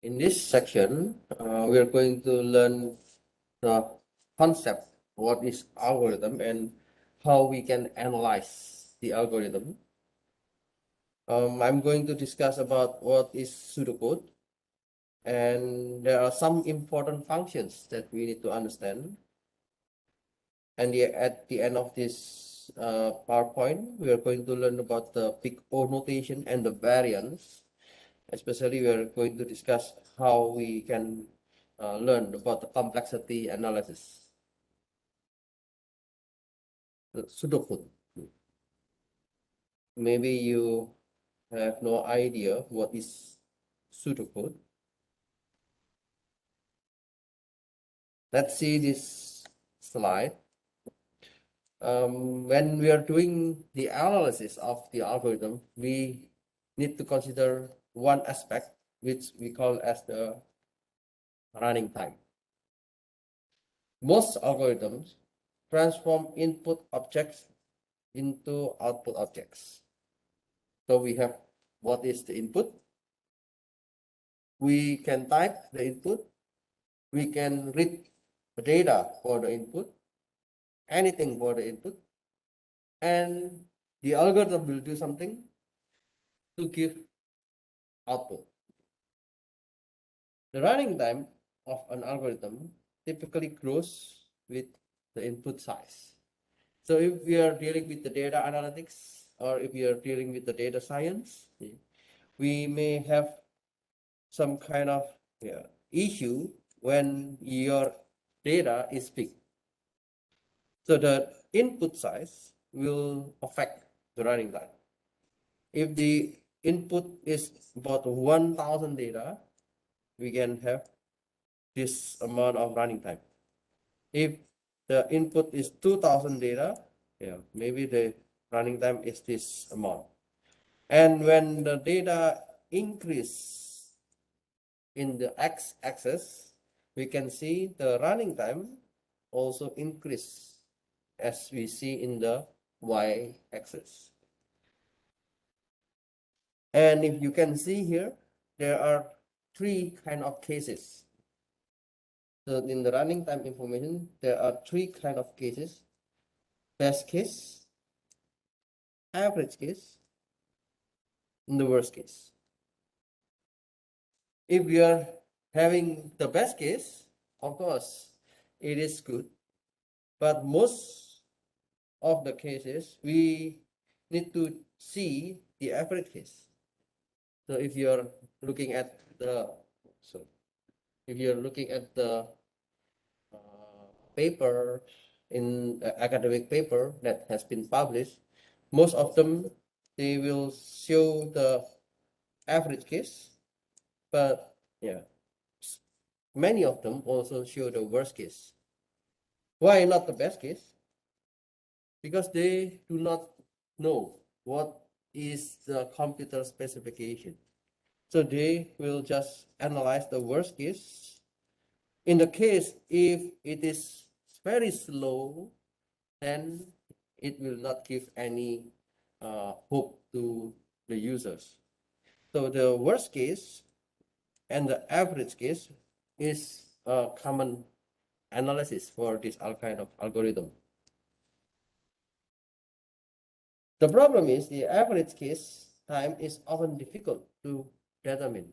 In this section, we are going to learn the concept, what is algorithm and how we can analyze the algorithm. I'm going to discuss about what is pseudocode, and there are some important functions that we need to understand. And at the end of this PowerPoint, we are going to learn about the big O notation and the variance. Especially, we are going to discuss how we can learn about the complexity analysis. The pseudocode. Maybe you have no idea what is pseudocode. Let's see this slide. When we are doing the analysis of the algorithm, we need to consider one aspect, which we call as the running time. Most algorithms transform input objects into output objects. So we have what is the input. We can type the input. We can read the data for the input, anything for the input, and the algorithm will do something to give output. The running time of an algorithm typically grows with the input size. So if we are dealing with the data analytics, or if we are dealing with the data science, we may have some kind of issue when your data is big. So the input size will affect the running time. If the input is about 1,000 data, we can have this amount of running time. If the input is 2,000 data, maybe the running time is this amount. And when the data increase in the x-axis, we can see the running time also increase as we see in the y-axis. And if you can see here, there are three kind of cases. So in the running time information, there are three kind of cases: best case, average case, and the worst case. If we are having the best case, of course, it is good. But most of the cases, we need to see the average case. So if you're looking at the paper in academic paper that has been published, most of them they will show the average case, but many of them also show the worst case. Why not the best case? Because they do not know what is the computer specification. So they will just analyze the worst case. In the case, if it is very slow, then it will not give any hope to the users. So the worst case and the average case is a common analysis for this kind of algorithm. The problem is the average case time is often difficult to determine.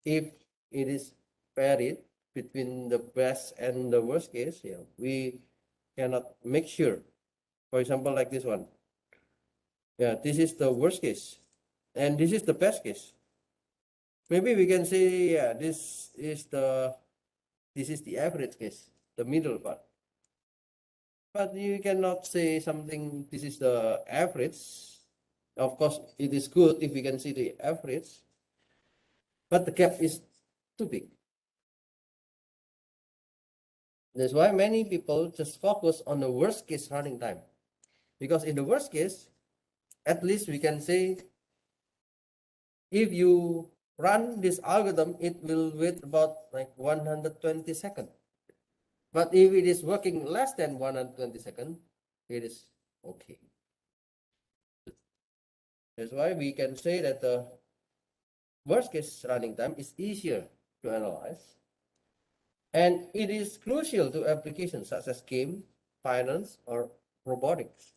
If it is varied between the best and the worst case, we cannot make sure. For example, like this one. This is the worst case, and this is the best case. Maybe we can say, this is the average case, the middle part. But you cannot say something, this is the average. Of course, it is good if we can see the average, but the gap is too big. That's why many people just focus on the worst case running time. Because in the worst case, at least we can say, if you run this algorithm, it will wait about like 120 seconds. But if it is working less than 120 seconds, it is okay. That's why we can say that the worst case running time is easier to analyze. And it is crucial to applications such as game, finance, or robotics.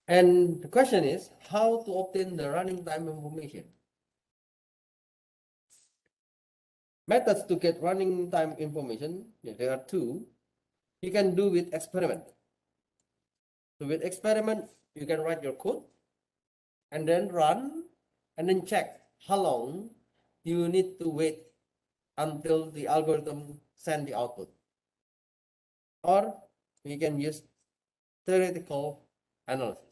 And the question is how to obtain the running time information. Methods to get running time information, there are two. You can do with experiment. So with experiment, you can write your code and then run and then check how long you need to wait until the algorithm send the output. Or we can use theoretical analysis.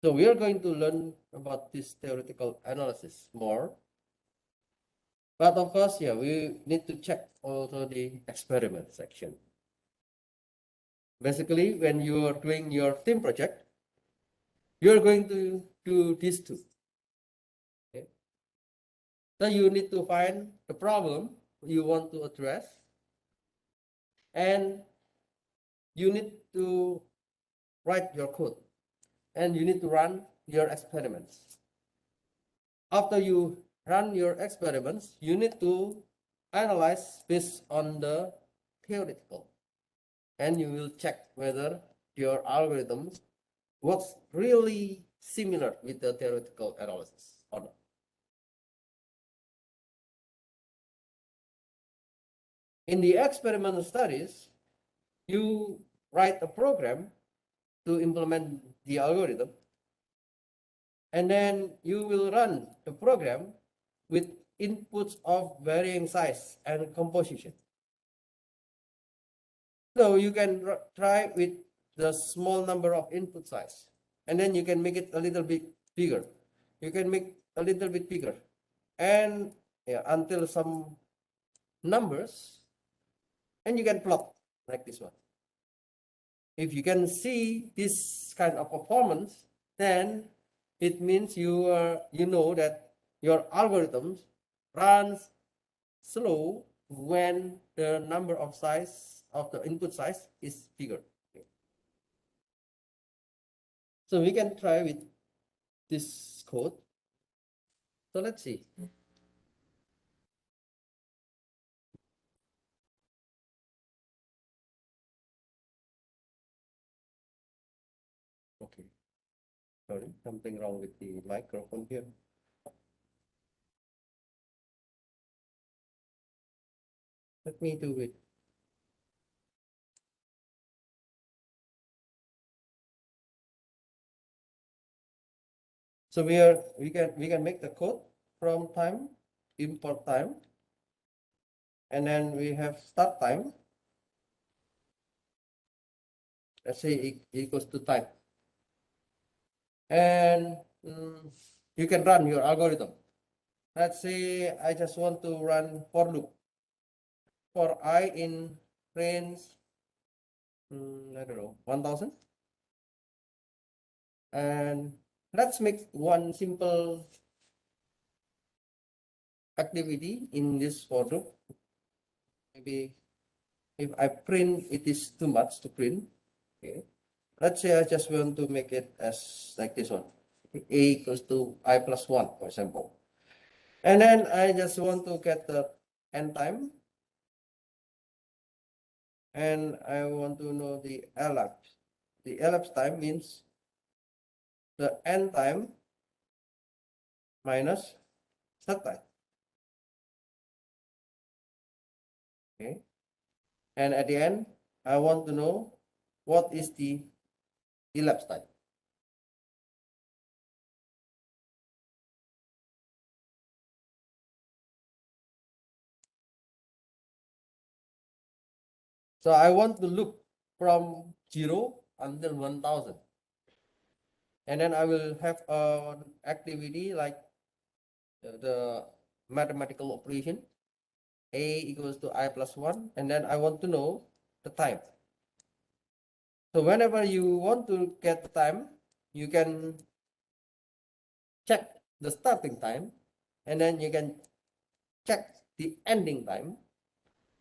So we are going to learn about this theoretical analysis more. But of course, yeah, we need to check also the experiment section. Basically, when you are doing your team project, you're going to do these two. Okay? So you need to find the problem you want to address, and you need to write your code, and you need to run your experiments. After you run your experiments, you need to analyze based on the theoretical, and you will check whether your algorithm works really similar with the theoretical analysis or not. In the experimental studies, you write a program to implement the algorithm, and then you will run the program with inputs of varying size and composition. So you can try with the small number of input size, and then you can make it a little bit bigger. You can make a little bit bigger, and yeah, until some numbers, and you can plot like this one. If you can see this kind of performance, then it means you know that your algorithms runs slow when the number of size of the input size is bigger. So we can try with this code. So let's see. Okay. Sorry, something wrong with the microphone here. Let me do it. So we can make the code from time, import time, and then we have start time. Let's say equals to time, and you can run your algorithm. Let's say I just want to run for loop for I in range, I don't know, 1000. And let's make one simple activity in this for loop. Maybe if I print, it is too much to print. Okay. Let's say I just want to make it as like this one. A equals to I plus 1, for example. And then I just want to get the end time. And I want to know the elapsed. The elapsed time means the end time minus start time. Okay. And at the end, I want to know what is the elapsed time. So I want to look from 0 until 1000. And then I will have an activity like the mathematical operation. A equals to I plus 1. And then I want to know the time. So whenever you want to get the time, you can check the starting time, and then you can check the ending time.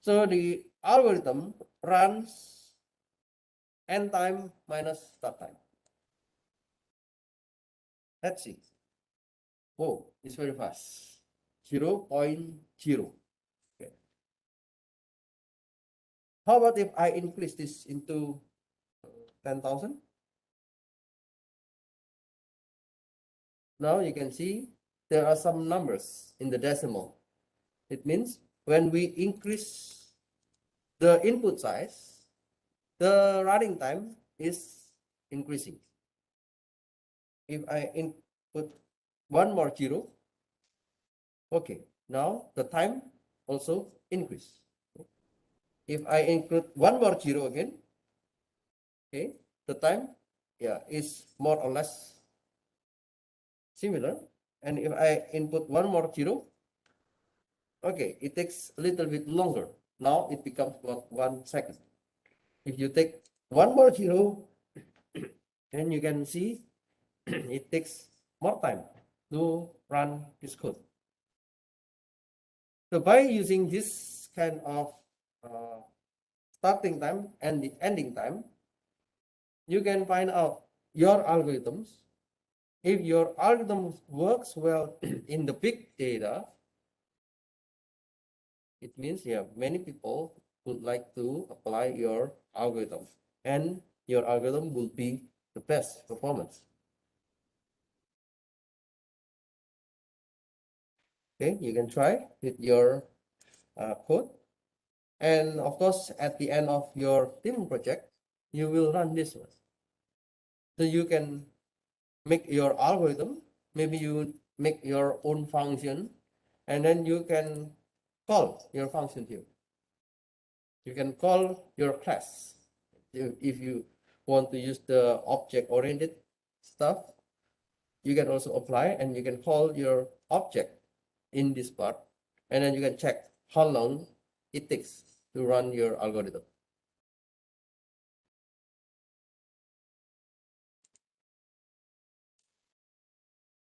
So the algorithm runs end time minus start time. Let's see. Oh, it's very fast. 0.0. Okay. How about if I increase this into 10,000? Now you can see there are some numbers in the decimal. It means when we increase the input size, the running time is increasing. If I input one more zero, okay, now the time also increase. If I include one more zero again, okay, the time, yeah, is more or less similar. And if I input one more zero, okay, it takes a little bit longer. Now it becomes about 1 second. If you take one more zero, then you can see it takes more time to run this code. So by using this kind of starting time and the ending time, you can find out your algorithms. If your algorithm works well in the big data, it means many people would like to apply your algorithm, and your algorithm will be the best performance. Okay, you can try with your code. And of course, at the end of your team project, you will run this one. So you can make your algorithm, maybe you make your own function, and then you can call your function here. You can call your class. If you want to use the object-oriented stuff, you can also apply, and you can call your object in this part, and then you can check how long it takes to run your algorithm.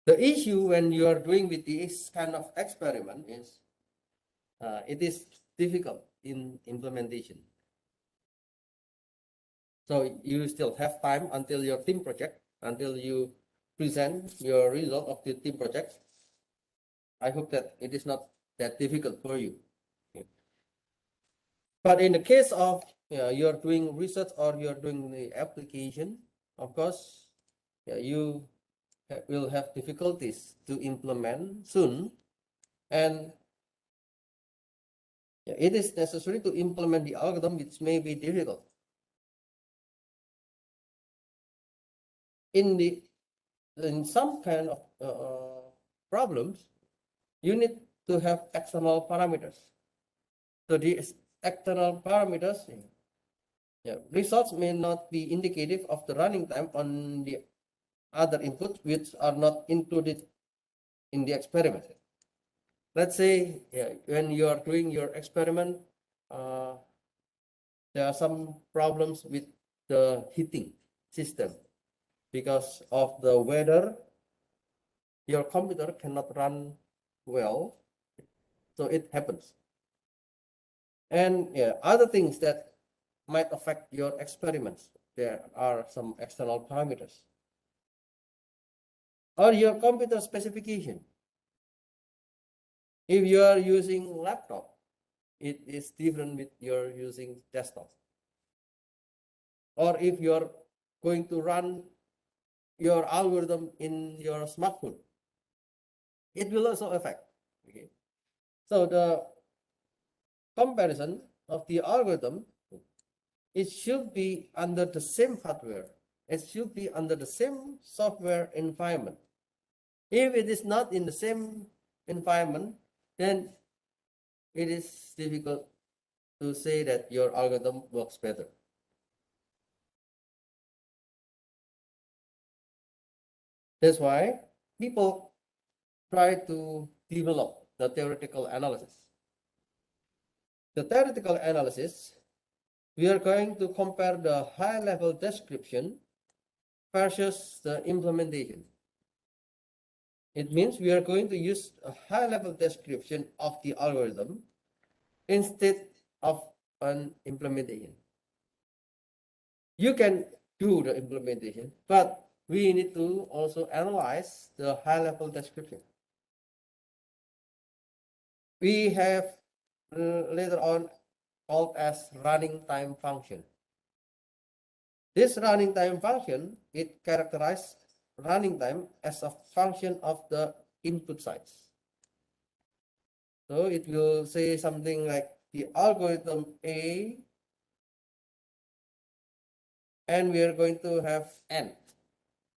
The issue when you are doing with this kind of experiment is it is difficult in implementation. So you still have time until your team project, until you present your result of the team project. I hope that it is not that difficult for you. But in the case of you're doing research or you're doing the application, of course, you will have difficulties to implement soon, and it is necessary to implement the algorithm, which may be difficult. In some kind of problems, you need to have external parameters. So the external parameters, results may not be indicative of the running time on the other inputs which are not included in the experiment. Let's say when you are doing your experiment, there are some problems with the heating system. Because of the weather, your computer cannot run well, so it happens. And other things that might affect your experiments, there are some external parameters. Or your computer specification. If you are using laptop, it is different with your using desktop. Or if you're going to run your algorithm in your smartphone, it will also affect. Okay. So the comparison of the algorithm, it should be under the same hardware. It should be under the same software environment. If it is not in the same environment, then it is difficult to say that your algorithm works better. That's why people try to develop the theoretical analysis. The theoretical analysis, we are going to compare the high-level description versus the implementation. It means we are going to use a high-level description of the algorithm instead of an implementation. You can do the implementation, but we need to also analyze the high-level description. We have later on called as running time function. This running time function, it characterizes running time as a function of the input size. So it will say something like the algorithm A, and we are going to have n.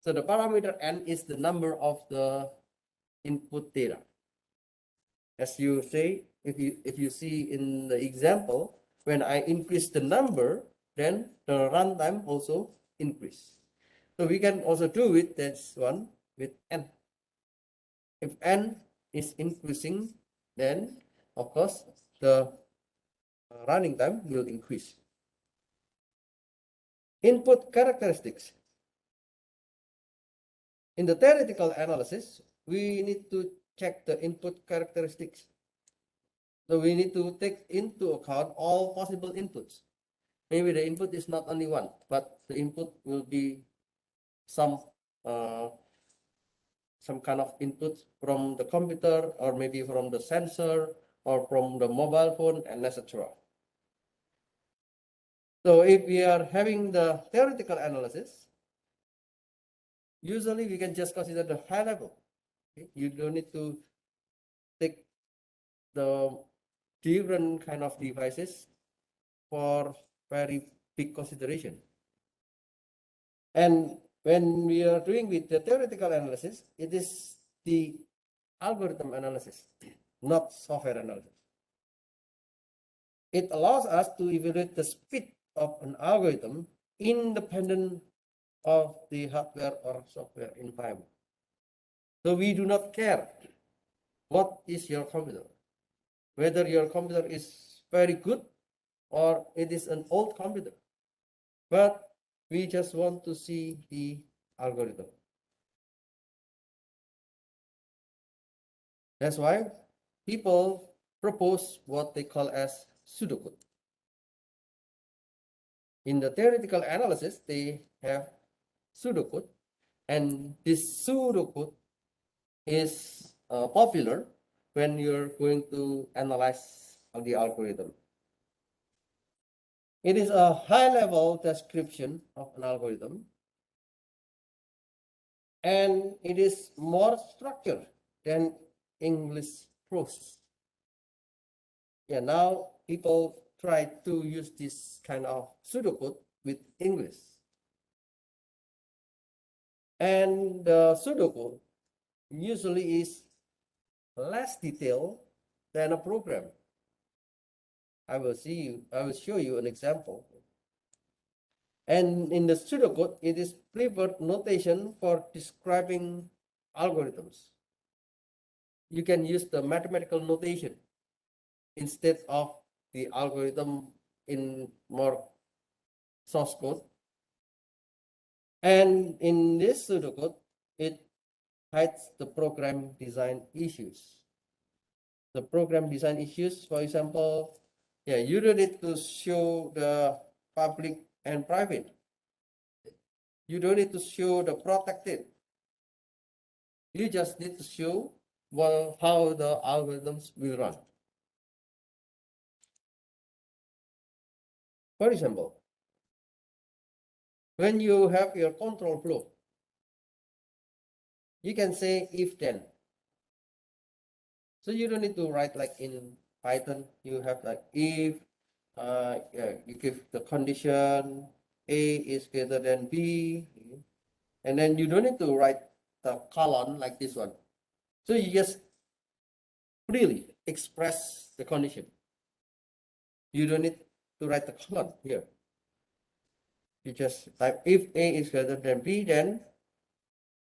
So the parameter n is the number of the input data. As you say, if you see in the example, when I increase the number, then the runtime also increase. So we can also do it, that's one, with n. If n is increasing, then of course the running time will increase. Input characteristics. In the theoretical analysis, we need to check the input characteristics. So we need to take into account all possible inputs. Maybe the input is not only one, but the input will be some kind of input from the computer, or maybe from the sensor, or from the mobile phone, and etc. So if we are having the theoretical analysis, usually we can just consider the high level. Okay? You don't need to take the different kind of devices for very big consideration. And when we are doing with the theoretical analysis, it is the algorithm analysis, not software analysis. It allows us to evaluate the speed of an algorithm independent of the hardware or software environment. So we do not care what is your computer, whether your computer is very good or it is an old computer, but we just want to see the algorithm. That's why people propose what they call as pseudocode. In the theoretical analysis, they have pseudocode, and this pseudocode is popular when you're going to analyze the algorithm. It is a high-level description of an algorithm, and it is more structured than English prose. Yeah, now people try to use this kind of pseudocode with English. And the pseudocode usually is less detailed than a program. I will show you an example. And in the pseudocode, it is preferred notation for describing algorithms. You can use the mathematical notation instead of the algorithm in more source code. And in this pseudocode, it hides the program design issues. The program design issues, for example, yeah, you don't need to show the public and private. You don't need to show the protected. You just need to show, well, how the algorithms will run. For example, when you have your control flow, you can say if then. So you don't need to write like in Python. You have like if, yeah, you give the condition A is greater than B, and then you don't need to write the colon like this one. So you just freely express the condition. You don't need to write the colon here. You just type if A is greater than B, then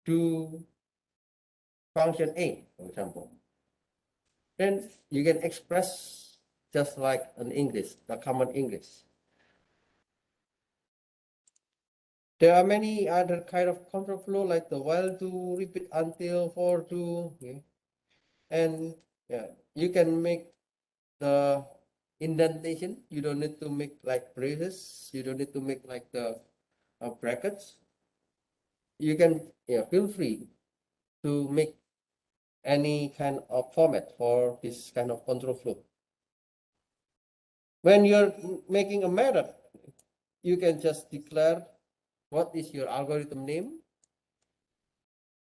do function A, for example. Then you can express just like an English, the common English. There are many other kind of control flow like the while to, repeat until, for to, okay? And yeah, you can make the indentation. You don't need to make like braces. You don't need to make like the brackets. you can feel free to make any kind of format for this kind of control flow. When you're making a method, you can just declare what is your algorithm name,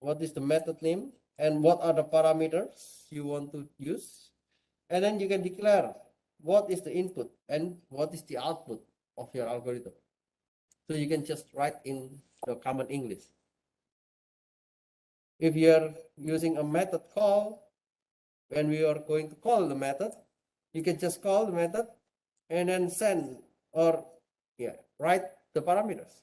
what is the method name, and what are the parameters you want to use. And then you can declare what is the input and what is the output of your algorithm. So you can just write in the common English. If you are using a method call, when we are going to call the method, you can just call the method and then send or write the parameters.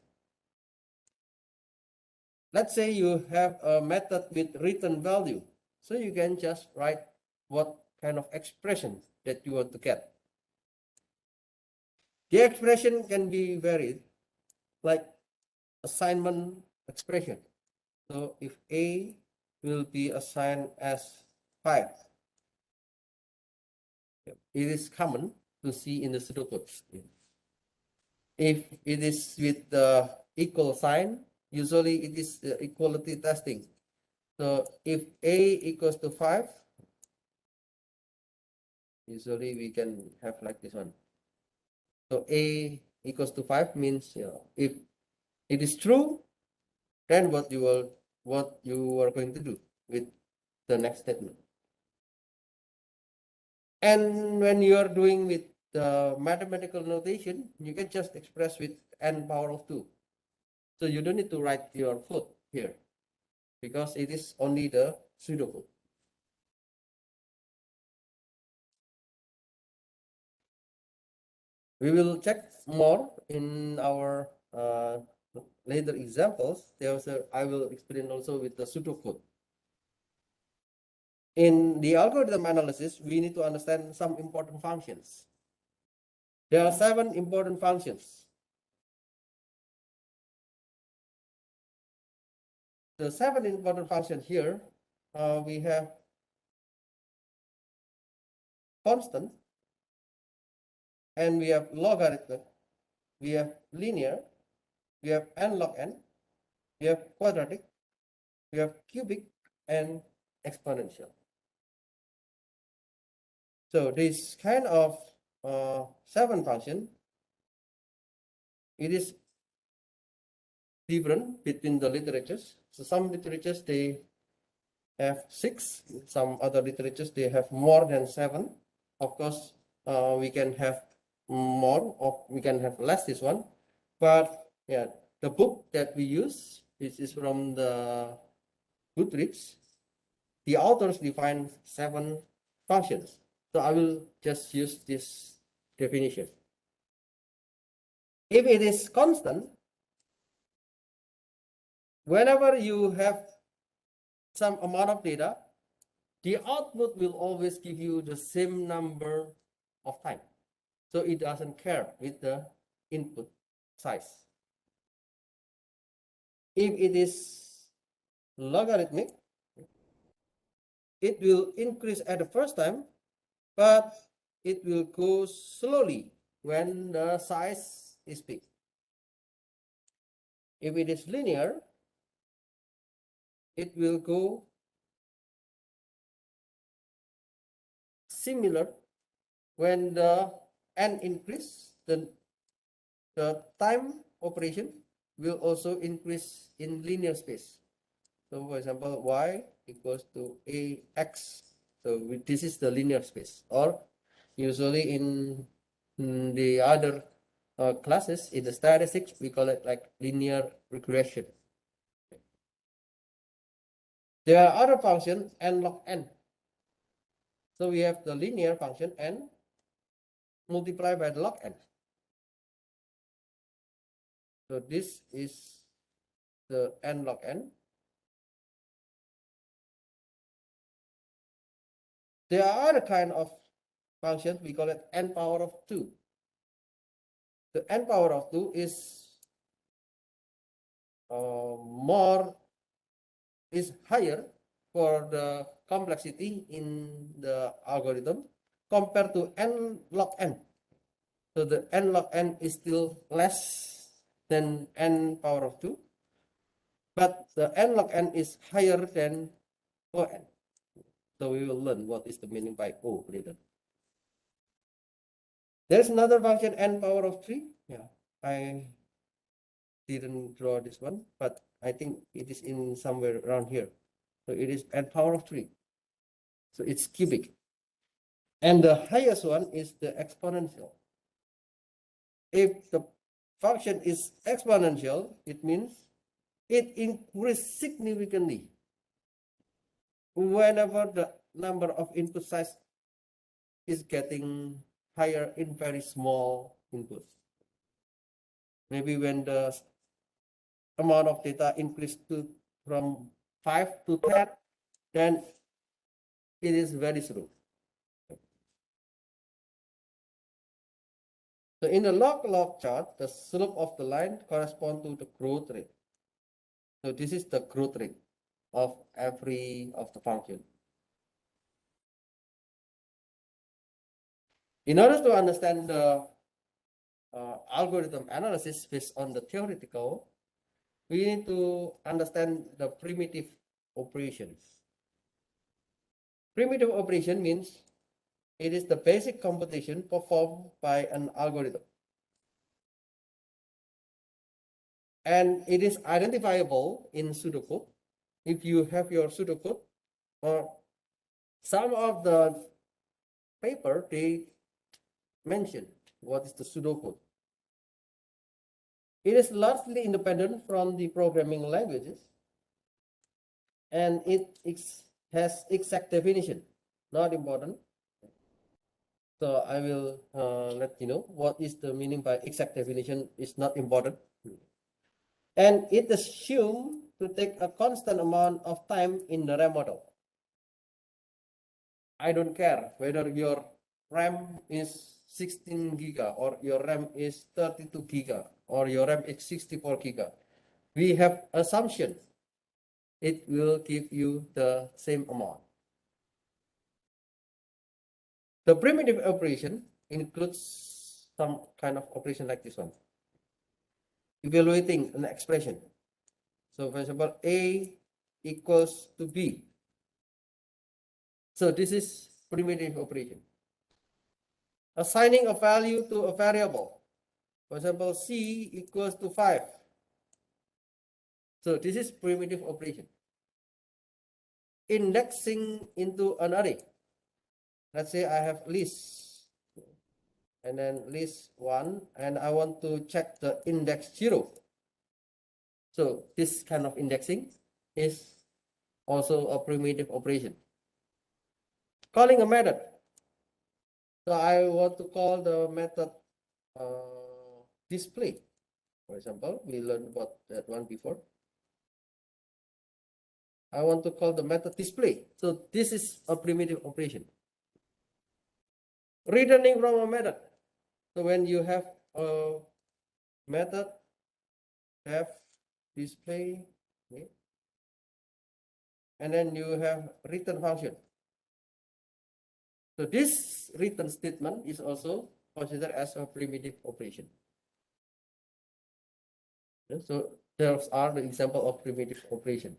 Let's say you have a method with return value. So you can just write what kind of expression that you want to get. The expression can be varied, like assignment expression. So if A will be assigned as 5, it is common to see in the pseudocode. If it is with the equal sign, usually it is equality testing. So if A equals to 5, usually we can have like this one. So A equals to 5 means, if it is true, then what you are going to do with the next statement. And when you are doing with the mathematical notation, you can just express with n power of 2. So you don't need to write your code here because it is only the pseudocode. We will check more in our later examples. I will explain also with the pseudocode. In the algorithm analysis, we need to understand some important functions. There are 7 important functions. The 7 important functions here, we have constant, and we have logarithmic, we have linear, we have n log n, we have quadratic, we have cubic, and exponential. So this kind of 7 function, it is different between the literatures. So some literatures they have 6, some other literatures they have more than 7. Of course, we can have more, or we can have less this one, but yeah, the book that we use, this is from the Goodreads. The authors define 7 functions. So I will just use this definition. If it is constant, whenever you have some amount of data, the output will always give you the same number of time. So it doesn't care with the input size. If it is logarithmic, it will increase at the first time, but it will go slowly when the size is big. If it is linear, it will go similar when the n increase, then the time operation will also increase in linear space. So for example, y equals to ax. So this is the linear space, or usually in the other classes in the statistics, we call it like linear regression. There are other functions n log n. So we have the linear function n multiplied by the log n. So this is the n log n. There are other kind of functions, we call it n power of 2. The n power of 2 is higher for the complexity in the algorithm compared to n log n. So the n log n is still less than n power of 2. but the n log n is higher than O n. So we will learn what is the meaning by O later. There's another function n power of 3. Yeah, I didn't draw this one, but I think it is in somewhere around here. So it is n power of 3. So it's cubic. And the highest one is the exponential. If the function is exponential, it means it increases significantly whenever the number of input size is getting higher in very small inputs. Maybe when the amount of data increased from 5 to 10, then it is very slow. So in the log chart, the slope of the line corresponds to the growth rate. So this is the growth rate of every of the function. In order to understand the algorithm analysis based on the theoretical, we need to understand the primitive operations. Primitive operation means it is the basic computation performed by an algorithm. And it is identifiable in pseudocode. If you have your pseudocode, or some of the paper, they mention what is the pseudocode. It is largely independent from the programming languages, and it has exact definition, not important. So I will let you know what is the meaning by exact definition is not important. And it assumes to take a constant amount of time in the RAM model. I don't care whether your RAM is 16 giga or your RAM is 32 giga or your RAM is 64 giga. We have assumptions. It will give you the same amount. The primitive operation includes some kind of operation like this one. Evaluating an expression. So for example, A equals to B. So this is primitive operation. Assigning a value to a variable. For example, C equals to 5. So this is primitive operation. Indexing into an array. Let's say I have list and then list 1 and I want to check the index 0. So this kind of indexing is also a primitive operation. Calling a method. So I want to call the method display. For example, we learned about that one before. I want to call the method display. So this is a primitive operation. Returning from a method. So when you have a method have display, okay, and then you have return function. So this return statement is also considered as a primitive operation. So those are the example of primitive operation.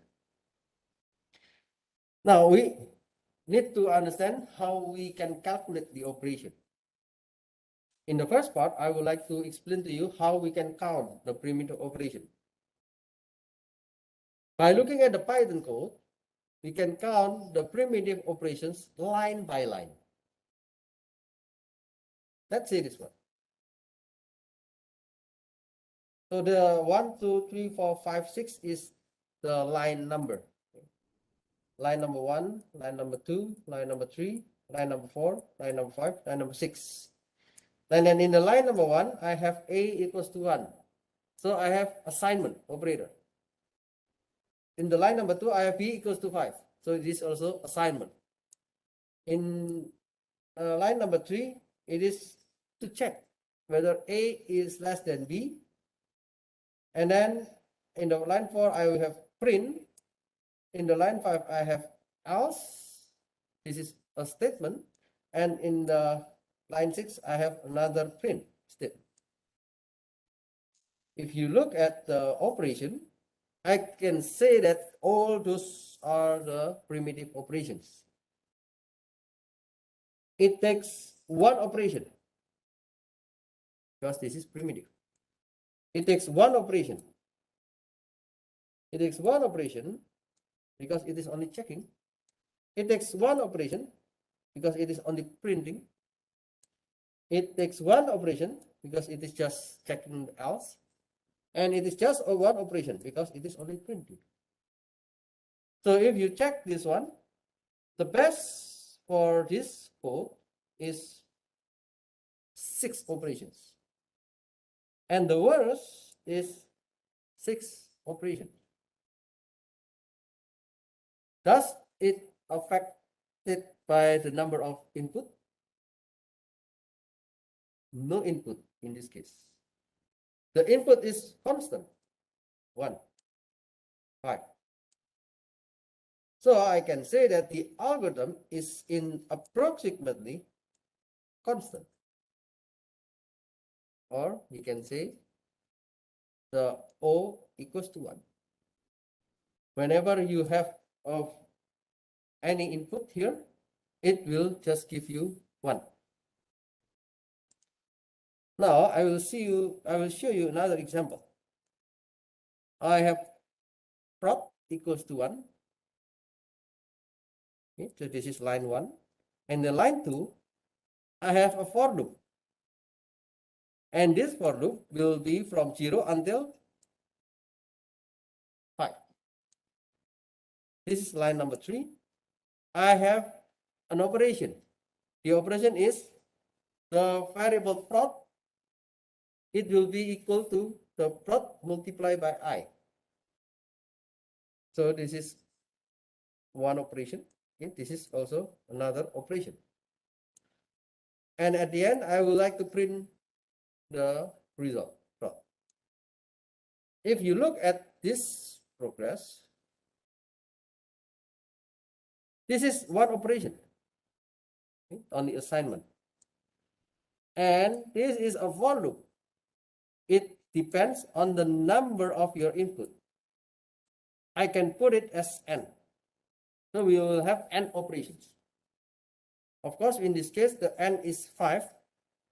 Now we need to understand how we can calculate the operation. In the first part, I would like to explain to you how we can count the primitive operation. By looking at the Python code, we can count the primitive operations line by line. Let's see this one. So the 1, 2, 3, 4, 5, 6 is the line number. Line number 1, line number 2, line number 3, line number 4, line number 5, line number 6. And then in the line number 1, I have A equals to 1. So I have assignment operator. In the line number 2, I have B equals to 5. So this is also assignment. In line number 3, it is to check whether A is less than B. And then in the line 4, I will have print. In the line 5, I have else. This is a statement. And in the line 6, I have another print statement. If you look at the operation, I can say that all those are the primitive operations. It takes one operation because this is primitive. It takes one operation. It takes one operation because it is only checking. It takes one operation because it is only printing. It takes one operation because it is just checking else. And it is just one operation because it is only printing. So if you check this one, the best for this code is 6 operations. And the worst is 6 operations. Does it affect it by the number of input? No input in this case. The input is constant, 1, 5. So I can say that the algorithm is in approximately constant. Or we can say the O equals to 1. Whenever you have any input here, it will just give you 1. Now I will show you another example. I have prop equals to 1. Okay, so this is line 1. And the line 2, I have a for loop. And this for loop will be from 0 until 5. This is line number 3. I have an operation. The operation is the variable prop. It will be equal to the prop multiplied by I. So this is one operation. Okay, this is also another operation. And at the end, I would like to print the result. If you look at this progress, this is one operation, okay, on the assignment. And this is a for loop. It depends on the number of your input. I can put it as n. So we will have n operations. Of course, in this case, the n is 5.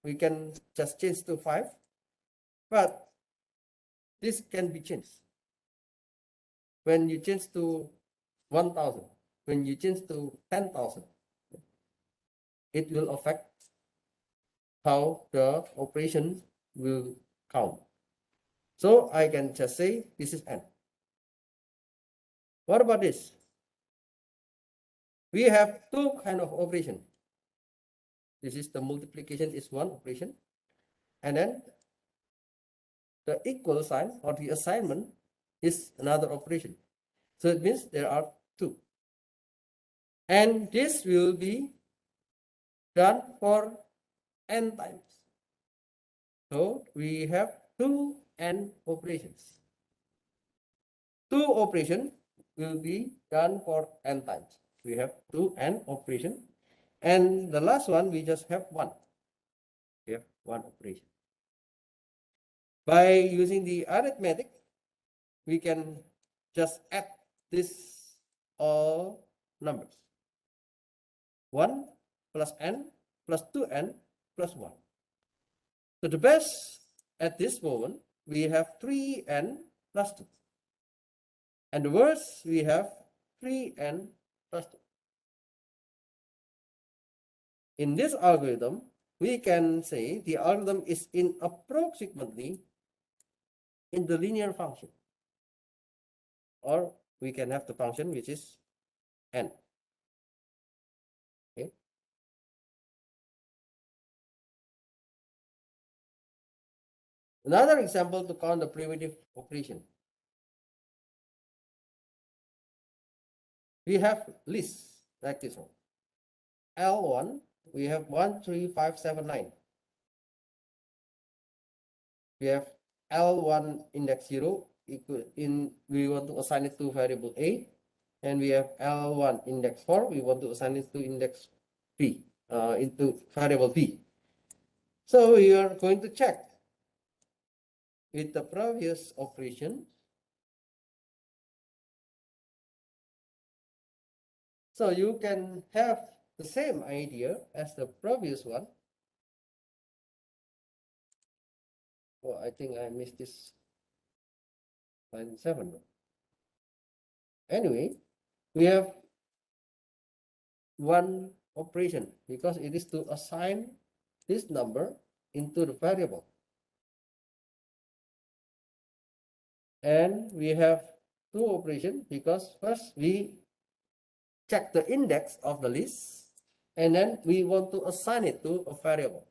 We can just change to 5. But this can be changed. When you change to 1,000, when you change to 10,000, it will affect how the operation will count. So I can just say this is n. What about this? We have two kind of operation. This is the multiplication is one operation, and then the equal sign or the assignment is another operation. So it means there are two. And this will be done for n times. So we have 2n operations. 2 operations will be done for n times. We have 2n operation. And the last one, we just have 1. We have 1 operation. By using the arithmetic, we can just add this all numbers. 1 plus n plus 2n plus 1. So the best at this moment, we have 3n plus 2. And the worst, we have 3n plus 2. In this algorithm, we can say the algorithm is in approximately in the linear function. Or we can have the function which is n. Okay. Another example to count the primitive operation. We have lists like this one. L1, we have 1, 3, 5, 7, 9. We have L1 index 0 equal in we want to assign it to variable A, and we have L1 index 4, we want to assign it to index B, into variable B. So we are going to check with the previous operation So you can have the same idea as the previous one. Oh, I think I missed this line 7. Anyway, we have one operation because it is to assign this number into the variable. And we have two operations because first we check the index of the list and then we want to assign it to a variable.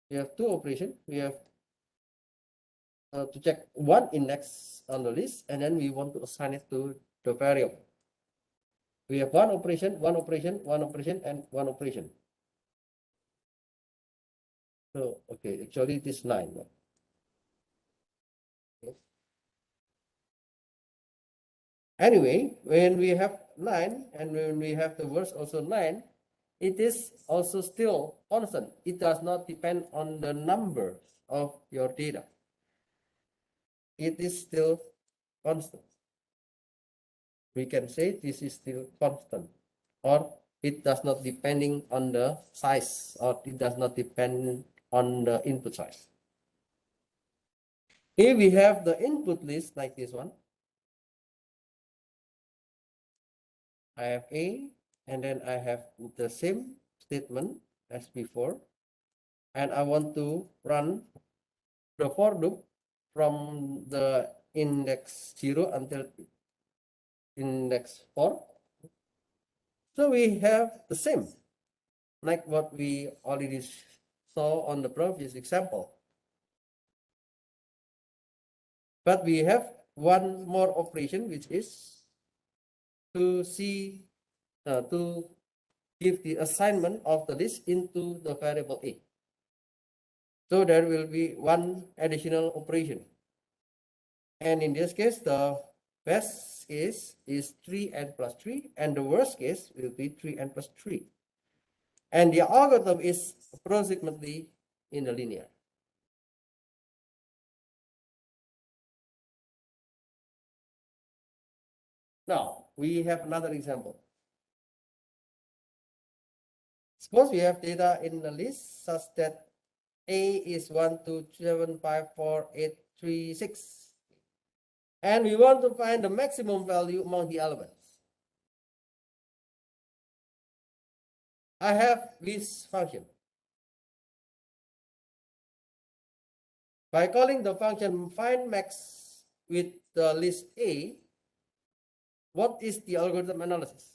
We have two operations. We have to check one index on the list and then we want to assign it to the variable. We have one operation, one operation, one operation, and one operation. So, okay, actually it is 9. Okay. Anyway, when we have 9 and when we have the words also 9, it is also still constant. It does not depend on the number of your data. It is still constant. We can say this is still constant, or it does not depending on the size, or it does not depend on the input size. If we have the input list like this one, I have A, and then I have the same statement as before, and I want to run the for loop from the index 0 until index 4. So we have the same, like what we already saw on the previous example. But we have one more operation, which is to give the assignment of the list into the variable A. So there will be one additional operation. And in this case, the best case is 3n plus 3, and the worst case will be 3n plus 3. And the algorithm is approximately in the linear. Now, we have another example. Suppose we have data in the list such that A is 1, 2, 7, 5, 4, 8, 3, 6. And we want to find the maximum value among the elements. I have this function. By calling the function find max with the list A, what is the algorithm analysis?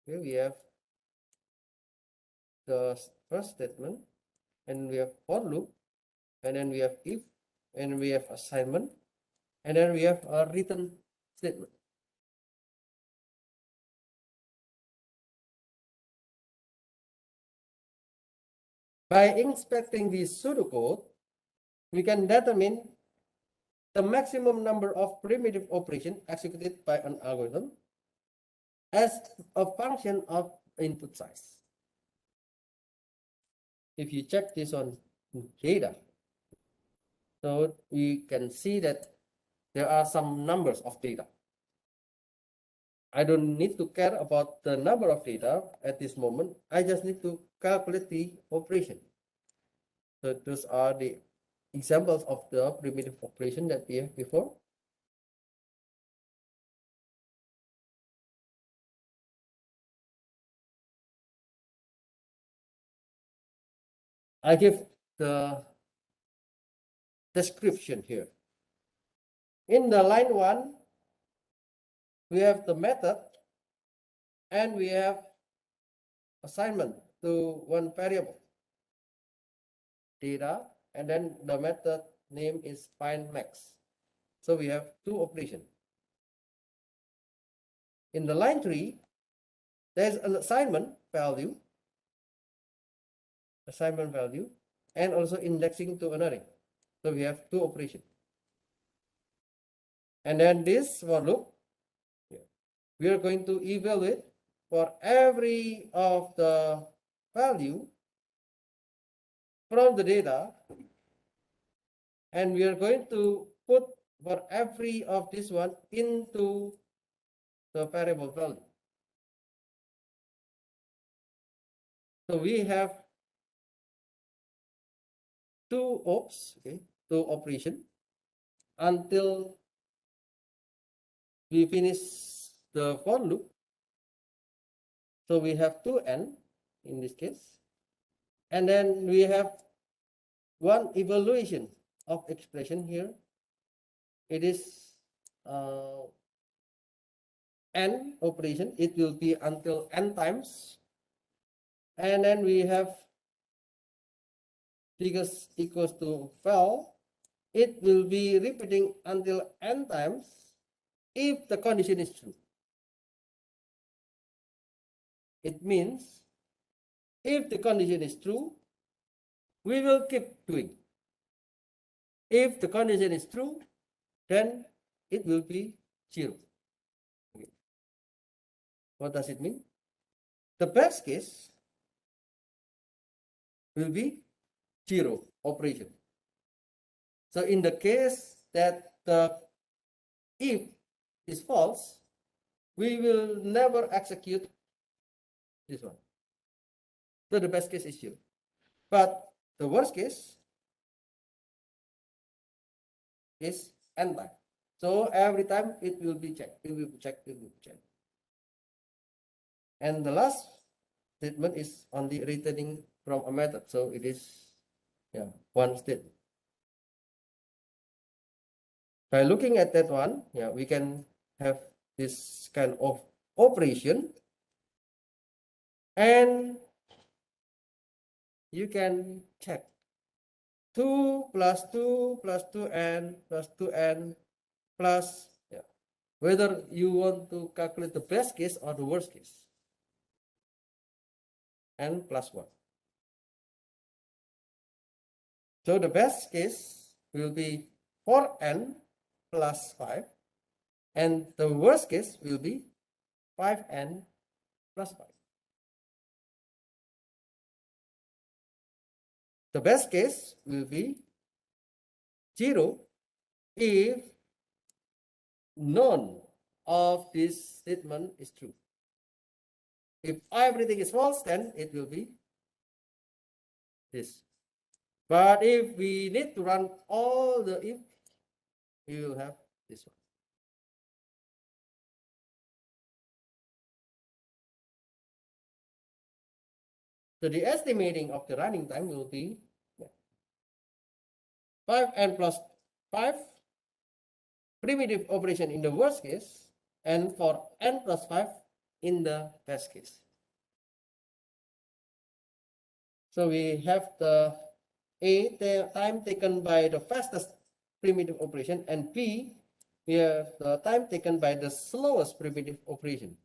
Here we have the first statement, and we have for loop, and then we have if, and we have assignment, and then we have a return statement. By inspecting the pseudocode, we can determine the maximum number of primitive operations executed by an algorithm as a function of input size. If you check this on data, so we can see that there are some numbers of data. I don't need to care about the number of data at this moment. I just need to calculate the operation. So those are the examples of the primitive operation that we have before. I give the description here. In the line 1, we have the method and we have assignment to one variable data, and then the method name is find max. So we have two operations. In the line 3, there's an assignment value, and also indexing to an array. So we have two operations. And then this for loop, we are going to evaluate for every of the value from the data and we are going to put for every of this one into the variable value. So we have two ops, okay, two operation until we finish the for loop. So we have 2n in this case, and then we have one evaluation of expression here. It is n operation. It will be until n times, and then we have because equals to val. It will be repeating until n times if the condition is true. It means if the condition is true, we will keep doing. If the condition is true, then it will be 0. Okay. What does it mean? The best case will be 0 operation. So in the case that the if is false, we will never execute this one. So the best case is 0. But the worst case is n time. So every time it will be checked, it will be checked, it will be checked. And the last statement is only returning from a method. So it is one statement. By looking at that one, we can have this kind of operation, and you can check 2 plus 2 plus 2n plus 2n plus whether you want to calculate the best case or the worst case, n plus 1. So the best case will be 4n plus 5, and the worst case will be 5n plus 5. The best case will be 0 if none of this statement is true. If everything is false, then it will be this. But if we need to run all the if, we will have this one. So the estimating of the running time will be 5n plus 5 primitive operation in the worst case, and for n plus 5 in the best case. So we have the A, the time taken by the fastest primitive operation, and B, we have the time taken by the slowest primitive operation.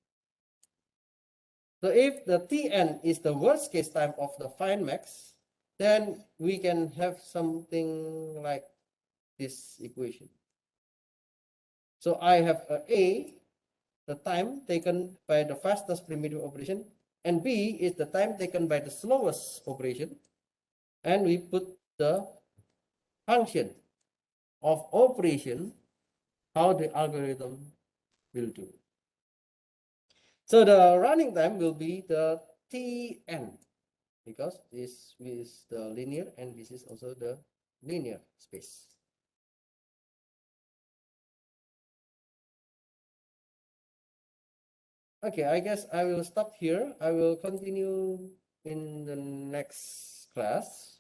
So if the Tn is the worst case time of the find max, then we can have something like this equation. So I have A, the time taken by the fastest primitive operation, and B is the time taken by the slowest operation, and we put the function of operation, how the algorithm will do. So the running time will be the Tn, because this is the linear and this is also the linear space. Okay, I guess I will stop here. I will continue in the next class.